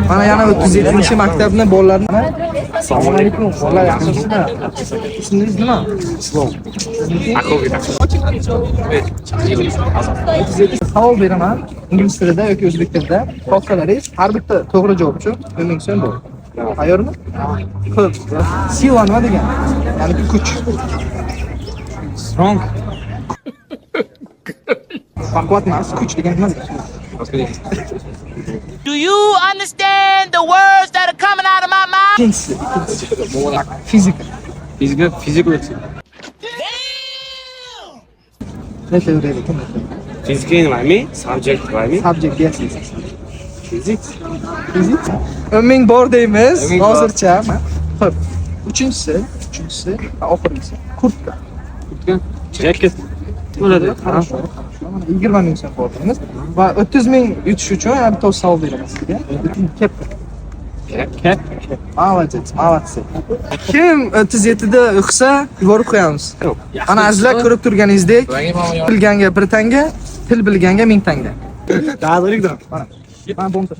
Mana yana 37-maktabni bolalarni. Assalomu alaykum. Bolalar yaxshisizlar? Ismingiz nima? Islom. Savol beraman. Ingliz tilida yoki o'zbek tilida. Topsalaringiz har bitta to'g'ri javob uchun 1000 so'm bor. Tayyormi? Xo'p. Sila nima degan? Ya'ni kuch. Strong. Baquvvat emas, kuch degan nima? Do you understand the words that are coming out of my mouth? Physical. Physical. Necha uraydi? Physical nimaimi? Subject nimaimi? Subject, yes. Physics. Physics. 1000 bor deymiz. Hozircha. Xo'p. Uchinchisi, oxirgisi. Kurtka. Jacket. Bo'ladi. Хорошо. Mana 20 ming so'm bor deymiz. Va 30 ming yutish uchun yana bitta savol beraman sizga. Kepka. Cap. Молодец. Kim 37 da o'qisa, yuborib qo'yamiz. Ana azizlar ko'rib turganingizdek, bilganga 1 tanga, til bilganga 1000 tanga. Dadalik da. Mana bomba.